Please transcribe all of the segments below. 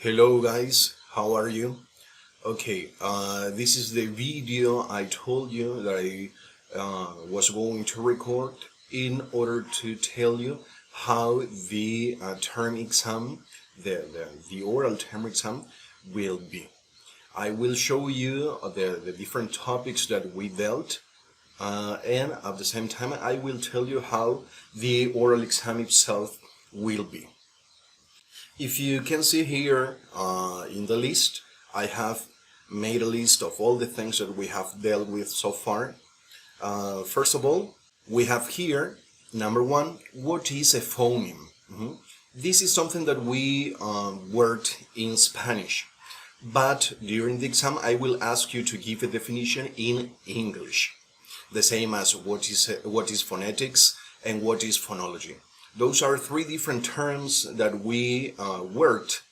Hello guys, how are you? Okay, this is the video I told you that I was going to record in order to tell you how the term exam, the oral term exam will be. I will show you the different topics that we dealt and at the same time I will tell you how the oral exam itself will be. If you can see here in the list, I have made a list of all the things that we have dealt with so far. First of all, we have here, number one, what is a phoneme? This is something that we worked in Spanish, but during the exam I will ask you to give a definition in English, the same as what is phonetics and what is phonology. Those are three different terms that we worked,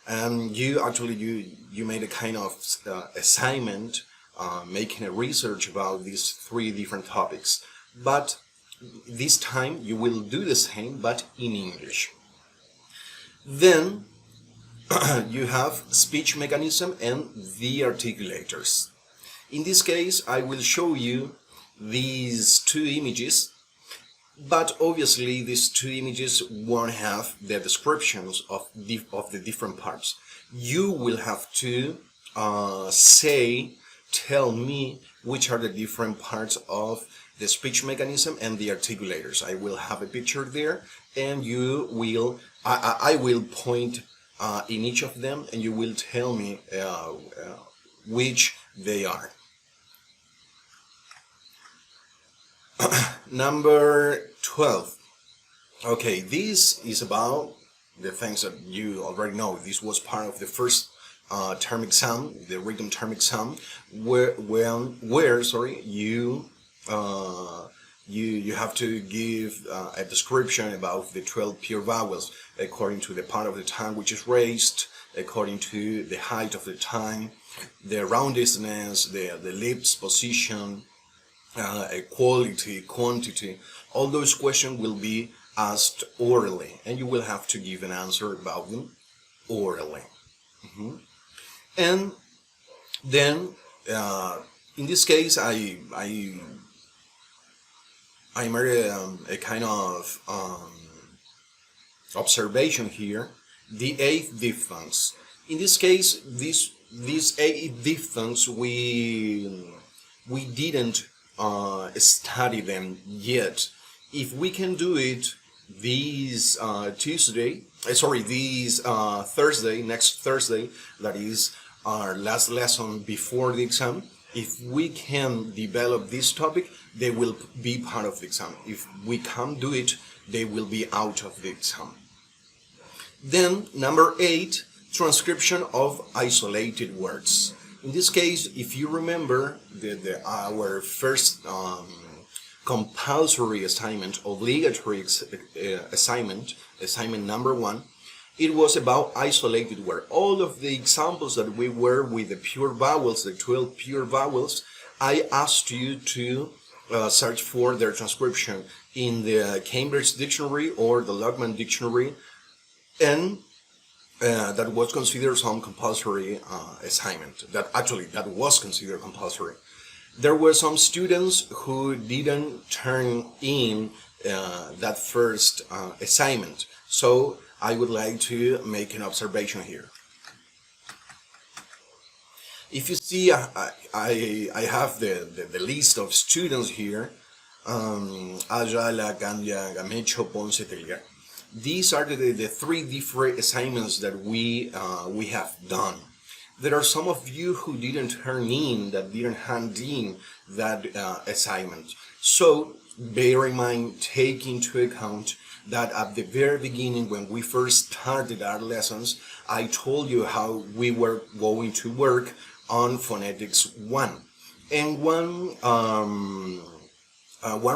and you made a kind of assignment, making a research about these three different topics. But this time you will do the same, but in English. Then you have speech mechanism and the articulators. In this case, I will show you these two images. But obviously these two images won't have the descriptions of the different parts. You will have to tell me which are the different parts of the speech mechanism and the articulators. I will have a picture there, and I will point in each of them, and you will tell me which they are. Number 12. Okay, this is about the things that you already know. This was part of the first term exam, the written term exam, where you have to give a description about the 12 pure vowels according to the part of the tongue which is raised, according to the height of the tongue, the roundedness, the lips position, quality, quantity. All those questions will be asked orally, and you will have to give an answer about them orally. And then, in this case, I made a kind of observation here. The eighth diphthongs. In this case, these eight diphthongs we didn't study them yet. If we can do it this Thursday, next Thursday, that is our last lesson before the exam, if we can develop this topic, they will be part of the exam. If we can't do it, they will be out of the exam. Then, number 8, transcription of isolated words. In this case, if you remember our first compulsory assignment, obligatory assignment number 1, it was about isolated words. All of the examples that we were with the pure vowels, the 12 pure vowels, I asked you to search for their transcription in the Cambridge Dictionary or the Lockman Dictionary, and that was considered some compulsory assignment. That was considered compulsory. There were some students who didn't turn in that first assignment, so I would like to make an observation here. If you see, I have the list of students here. Ayala, Gandia, Gamecho, Ponce, Telgar. These are the three different assignments that we have done. There are some of you who didn't turn in, that didn't hand in that assignment. So bear in mind, take into account that at the very beginning, when we first started our lessons, I told you how we were going to work on Phonetics 1. And one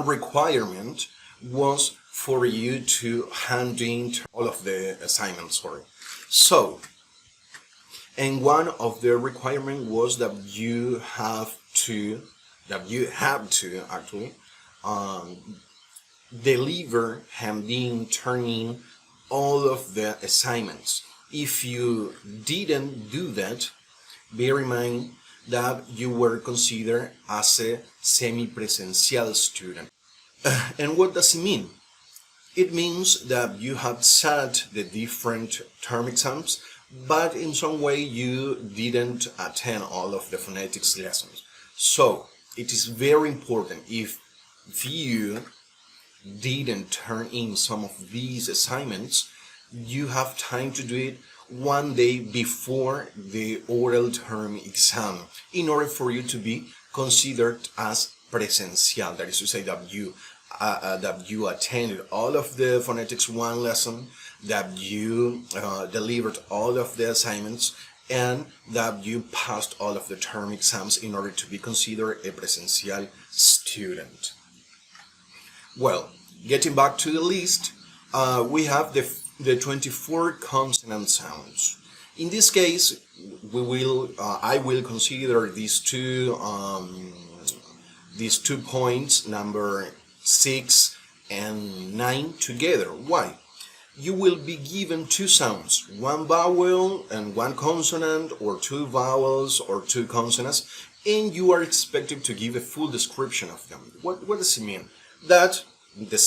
requirement was for you to hand in all of the assignments. So, and one of the requirements was that you have to actually deliver, hand in, turn in all of the assignments. If you didn't do that, bear in mind that you were considered as a semi-presential student. And what does it mean? It means that you have sat the different term exams, but in some way you didn't attend all of the phonetics lessons. So it is very important, if you didn't turn in some of these assignments, you have time to do it one day before the oral term exam in order for you to be considered as presential. That is to say that you attended all of the phonetics 1 lesson, that you delivered all of the assignments, and that you passed all of the term exams in order to be considered a presential student. Well, getting back to the list, we have the 24 consonant sounds. In this case, I will consider these two points, number 6 and 9, together. Why? You will be given two sounds, one vowel and one consonant, or two vowels or two consonants, and you are expected to give a full description of them. What does it mean? That the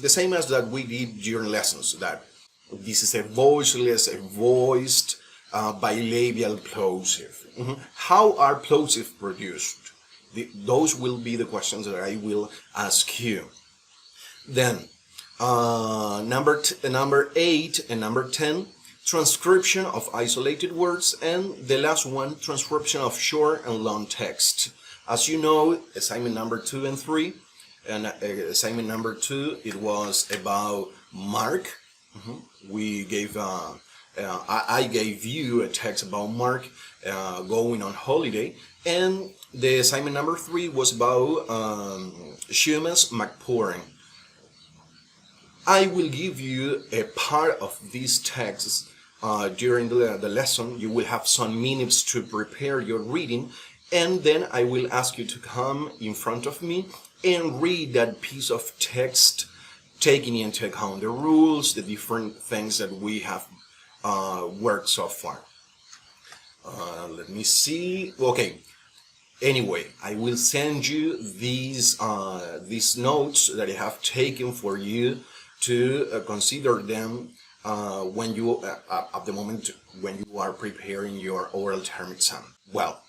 same as that we did during lessons, that this is a voiceless, a voiced, bilabial plosive. How are plosive produced? Those will be the questions that I will ask you. Then, number 8 and number 10, transcription of isolated words, and the last one, transcription of short and long text. As you know, assignment number 2 and 3, and assignment number 2, it was about Mark. We gave I gave you a text about Mark going on holiday, and the assignment number 3 was about Seamus McPoran. I will give you a part of these texts during the lesson. You will have some minutes to prepare your reading, and then I will ask you to come in front of me and read that piece of text, taking into account the rules, the different things that we have worked so far. Let me see. Okay. Anyway, I will send you these notes that I have taken for you to consider them when you at the moment when you are preparing your oral term exam. Well,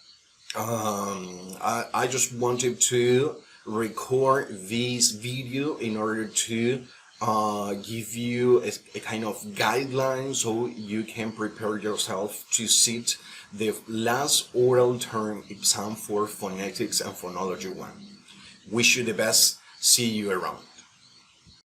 I just wanted to record this video in order to give you a kind of guideline so you can prepare yourself to sit the last oral term exam for phonetics and phonology 1. Wish you the best. See you around.